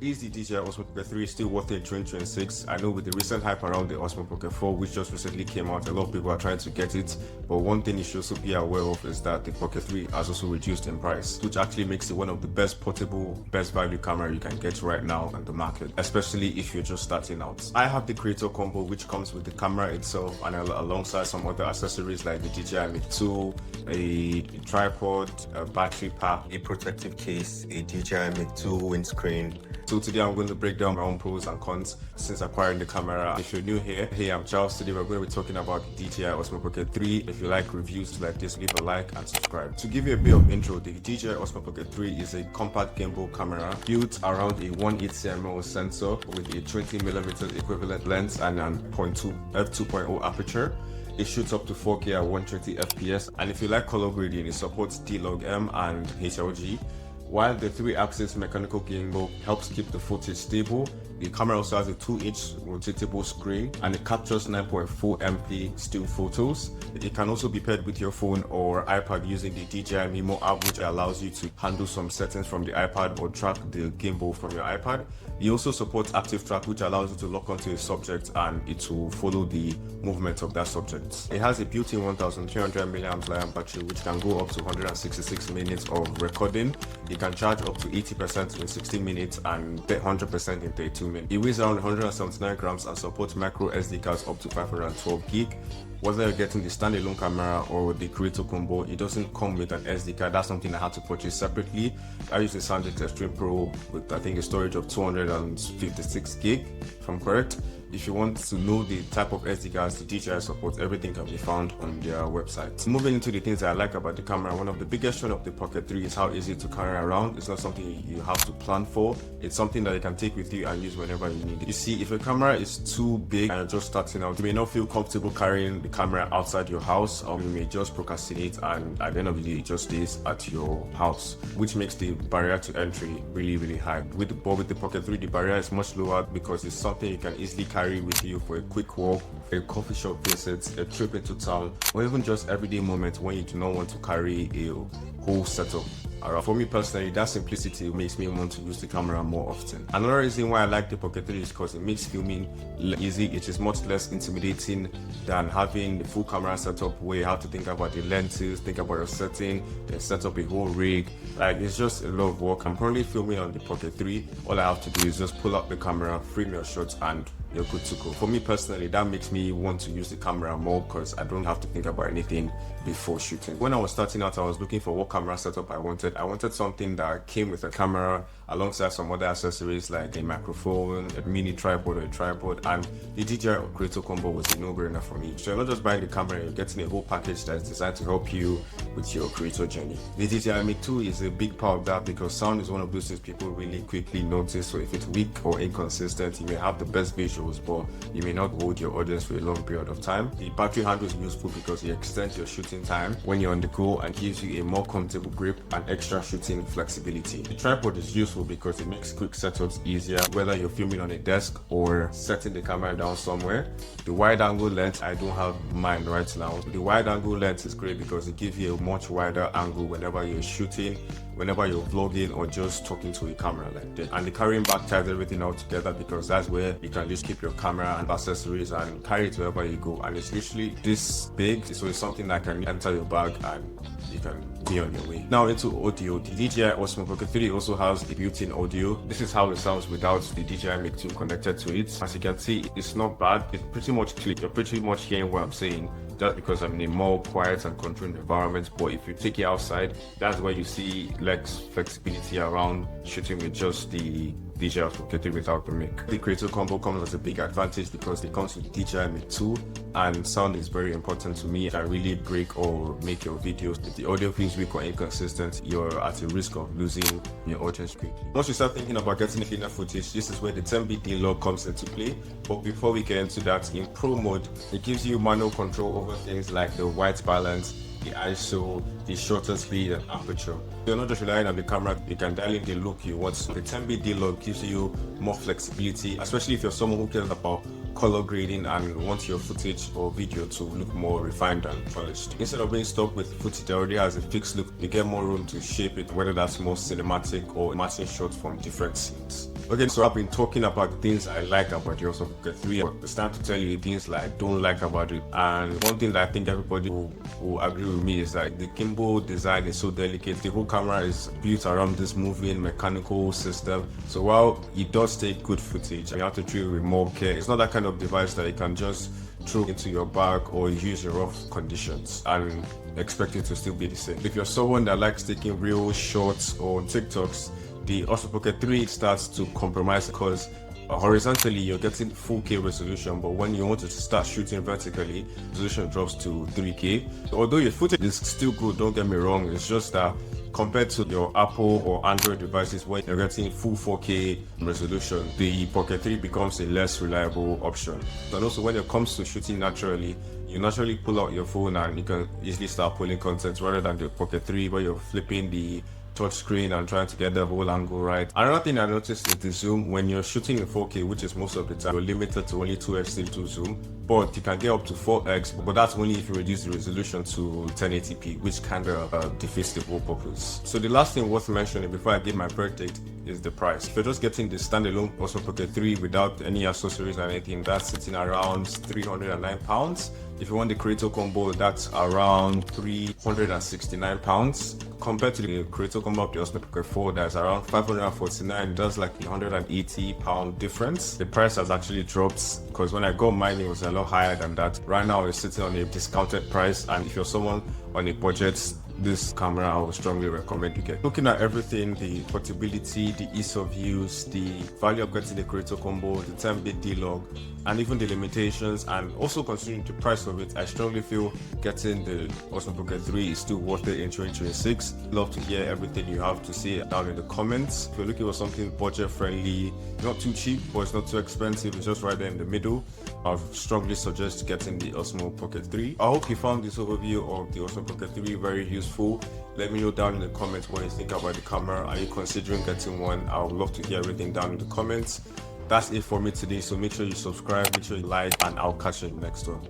Is the DJI Osmo Pocket 3 still worth it in 2026? I know with the recent hype around the Osmo Pocket 4, which just recently came out, a lot of people are trying to get it. But one thing you should also be aware of is that the Pocket 3 has also reduced in price, which actually makes it one of the best portable, best value camera you can get right now on the market, especially if you're just starting out. I have the Creator Combo, which comes with the camera itself and alongside some other accessories like the DJI Mic 2, a tripod, a battery pack, a protective case, a DJI Mic 2 windscreen. So today I'm going to break down my own pros and cons since acquiring the camera. If you're new here, hey, I'm Charles. Today we're going to be talking about the DJI Osmo Pocket 3. If you like reviews like this, leave a like and subscribe. To give you a bit of intro, the DJI Osmo Pocket 3 is a compact gimbal camera built around a 180mm sensor with a 20mm equivalent lens and an f2.0 aperture. It shoots up to 4K at 120 FPS, and if you like color grading, it supports D-Log-M and HLG. While the 3-axis mechanical gimbal helps keep the footage stable, the camera also has a 2-inch rotatable screen and it captures 9.4 MP still photos. It can also be paired with your phone or iPad using the DJI Mimo app, which allows you to handle some settings from the iPad or track the gimbal from your iPad. It also supports active track, which allows you to lock onto a subject and it will follow the movement of that subject. It has a built-in 1300 mAh battery, which can go up to 166 minutes of recording. It can charge up to 80% in 60 minutes and 100% in 32 minutes. It weighs around 179 grams and supports micro SD cards up to 512 gig. Whether you're getting the standalone camera or the Creator Combo, it doesn't come with an SD card. That's something I had to purchase separately. I use the SanDisk Extreme Pro with I think a storage of 256 gig, if I'm correct. If you want to know the type of SD cards the DJI supports, everything can be found on their website. Moving into the things that I like about the camera, one of the biggest strengths of the Pocket 3 is how easy to carry around. It's not something you have to plan for. It's something that you can take with you and use whenever you need it. You see, if a camera is too big and you're just starting out, you may not feel comfortable carrying the camera outside your house, or you may just procrastinate and at the end of the day it just stays at your house, which makes the barrier to entry really high. With the Pocket 3, the barrier is much lower because it's something you can easily carry with you for a quick walk, a coffee shop visit, a trip into town, or even just everyday moments when you do not want to carry a whole setup around. For me personally, that simplicity makes me want to use the camera more often. Another reason why I like the Pocket 3 is because it makes filming easy. It is much less intimidating than having the full camera setup where you have to think about the lenses, think about your setting, then set up a whole rig. Like, it's just a lot of work. I'm currently filming on the Pocket 3. All I have to do is just pull out the camera, frame your shots, and you're good to go. For me personally, that makes me want to use the camera more because I don't have to think about anything before shooting. When I was starting out, I was looking for what camera setup I wanted. I wanted something that came with a camera alongside some other accessories like a microphone, a mini tripod or a tripod, and the DJI Creator Combo was a no-brainer for me. So you're not just buying the camera, you're getting a whole package that's designed to help you with your creator journey. The DJI Mic 2 is a big part of that because sound is one of those things people really quickly notice. So if it's weak or inconsistent, you may have the best visuals, but you may not hold your audience for a long period of time. The battery handle is useful because it extends your shooting time when you're on the go and gives you a more comfortable grip and extra shooting flexibility. The tripod is useful because it makes quick setups easier, whether you're filming on a desk or setting the camera down somewhere. The wide angle lens, I don't have mine right now. The wide angle lens is great because it gives you a much wider angle whenever you're shooting, whenever you're vlogging or just talking to a camera like that. And the carrying bag ties everything out together because that's where you can just keep your camera and accessories and carry it wherever you go. And it's literally this big, so it's something that can enter your bag and you can be on your way. Now into audio. The DJI Osmo Pocket 3 also has a built-in audio. This is how it sounds without the DJI Mic 2 connected to it. As you can see, it's not bad. It's pretty much clear. You're pretty much hearing what I'm saying. Just because I'm in a more quiet and controlled environment. But if you take it outside, that's where you see less flexibility around shooting with just the DJI Pocket 3 without the mic. The Creator Combo comes as a big advantage because it comes with DJI Mic 2 and sound is very important to me. It can really break or make your videos. If the audio feels weak or inconsistent, you're at a risk of losing your audience quickly. Once you start thinking about getting cleaner footage, this is where the 10-bit D-Log comes into play. But before we get into that, in Pro mode, it gives you manual control over things like the white balance, the ISO, the shutter speed and aperture. You're not just relying on the camera, you can dial in the look you want. The 10-bit D-Log gives you more flexibility, especially if you're someone who cares about color grading and wants your footage or video to look more refined and polished. Instead of being stuck with footage that already has a fixed look, you get more room to shape it, whether that's more cinematic or matching shots from different scenes. Okay, so I've been talking about things I like about the Osmo Pocket 3. It's time to tell you things that I don't like about it. And one thing that I think everybody will agree with me is that the gimbal design is so delicate. The whole camera is built around this moving mechanical system. So while it does take good footage, you have to treat it with more care. It's not that kind of device that you can just throw into your bag or use in rough conditions and expect it to still be the same. If you're someone that likes taking real shots or TikToks, the Osmo Pocket 3 starts to compromise because horizontally you're getting 4K resolution, but when you want to start shooting vertically, resolution drops to 3K. Although your footage is still good, don't get me wrong, it's just that compared to your Apple or Android devices where you're getting full 4K resolution, the Pocket 3 becomes a less reliable option. And also when it comes to shooting naturally, you naturally pull out your phone and you can easily start pulling content rather than the Pocket 3 where you're flipping the touch screen and trying to get the whole angle right. Another thing I noticed is the zoom. When you're shooting in 4K, which is most of the time, you're limited to only 2x to zoom, but you can get up to 4x, but that's only if you reduce the resolution to 1080p, which kind of defeats the whole purpose. So the last thing worth mentioning before I give my verdict is the price. If you're just getting the standalone Osmo Pocket 3 without any accessories or anything, that's sitting around £309. If you want the Creator Combo, that's around £369. Compared to the Creator Combo of the Osmo Pocket 4, that's around £549. That's like £180 difference. The price has actually dropped because when I got mine, it was a lot higher than that. Right now, it's sitting on a discounted price, and if you're someone on a budget, this camera I would strongly recommend you get. Looking at everything, the portability, the ease of use, the value of getting the Creator Combo, the 10-bit D-Log, and even the limitations, and also considering the price of it, I strongly feel getting the Osmo Pocket 3 is still worth it in 2026. Love to hear everything you have to say down in the comments. If you're looking for something budget friendly, not too cheap, but it's not too expensive, it's just right there in the middle, I strongly suggest getting the Osmo Pocket 3. I hope you found this overview of the Osmo Pocket 3 very useful. Let me know down in the comments what you think about the camera. Are you considering getting one? I would love to hear everything down in the comments. That's it for me today, so make sure you subscribe, make sure you like, and I'll catch you in the next one.